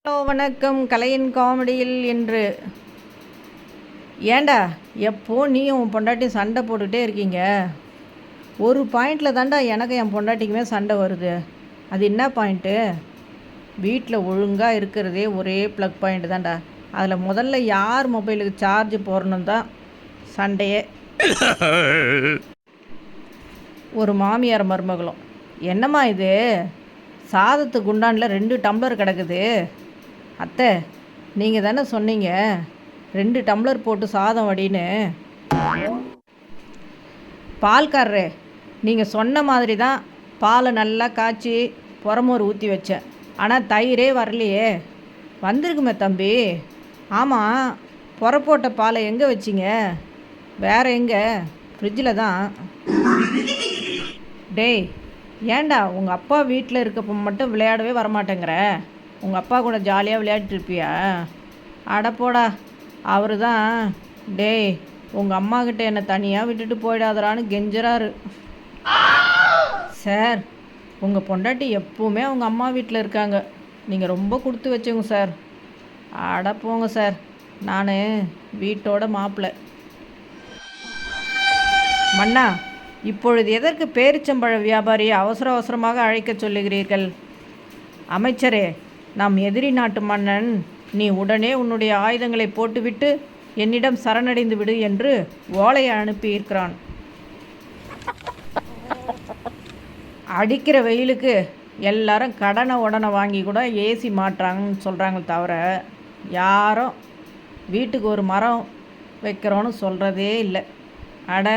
Hello வணக்கம். கலையின் காமெடியில் என்று ஏண்டா எப்போ நீயும் உன் பொண்டாட்டியும் சண்டை போட்டுகிட்டே இருக்கீங்க. ஒரு பாயிண்டில் தாண்டா எனக்கு என் பொண்டாட்டிக்குமே சண்டை வருது. அது என்ன பாயிண்ட்டு? வீட்டில் ஒழுங்காக இருக்கிறதே ஒரே ப்ளக் பாயிண்ட் தாண்டா. அதில் முதல்ல யார் மொபைலுக்கு சார்ஜ் போடணும் தான் சண்டையே. ஒரு மாமியார் மருமகளும், என்னம்மா இது, சாதத்து குண்டானில் 2 டம்ளர் கிடக்குது. அத்தை, நீங்கள் தானே சொன்னீங்க 2 டம்ளர் போட்டு சாதம் வடின்னு. பால்காரரே, நீங்கள் சொன்ன மாதிரி தான் பாலை நல்லா காய்ச்சி புறமோர் ஊற்றி வச்சேன். ஆனால் தயிரே வரலையே. வந்திருக்குமே தம்பி. ஆமாம், புற போட்ட பாலை எங்கே வச்சிங்க? வேற எங்கே? ஃப்ரிட்ஜில் தான். டேய், ஏண்டா உங்கள் அப்பா வீட்டில் இருக்கப்போ மட்டும் விளையாடவே வரமாட்டேங்கிற? உங்கள் அப்பா கூட ஜாலியாக விளையாடிட்டு இருப்பியா? அடப்போடா, அவர் தான். டேய், உங்கள் அம்மாக்கிட்ட என்னை தனியாக விட்டுட்டு போயிடாதரான்னு கெஞ்சறாரு. சார், உங்கள் பொண்டாட்டி எப்போவுமே அவங்க அம்மா வீட்டில் இருக்காங்க. நீங்கள் ரொம்ப கொடுத்து வச்சுங்க சார். அடப்போங்க சார், நான் வீட்டோட மாப்பிள்ளை. மன்னா, இப்பொழுது எதற்கு பேரிச்சம்பழ வியாபாரியை அவசர அவசரமாக அழைக்க சொல்லுகிறீர்கள்? அமைச்சரே, நாம் எதிரி நாட்டு மன்னன். நீ உடனே உன்னுடைய ஆயுதங்களை போட்டுவிட்டு என்னிடம் சரணடைந்து விடு என்று ஓலையை அனுப்பியிருக்கிறான். அடிக்கிற வெயிலுக்கு எல்லாரும் உடனே வாங்கி கூட ஏசி மாட்டுறாங்கன்னு சொல்கிறாங்க தவிர யாரும் வீட்டுக்கு ஒரு மரம் வைக்கிறோன்னு சொல்கிறதே இல்லை. அட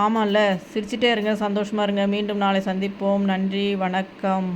ஆமாம்ல. சிரிச்சிட்டே இருங்க, சந்தோஷமாக இருங்க. மீண்டும் நாளை சந்திப்போம். நன்றி, வணக்கம்.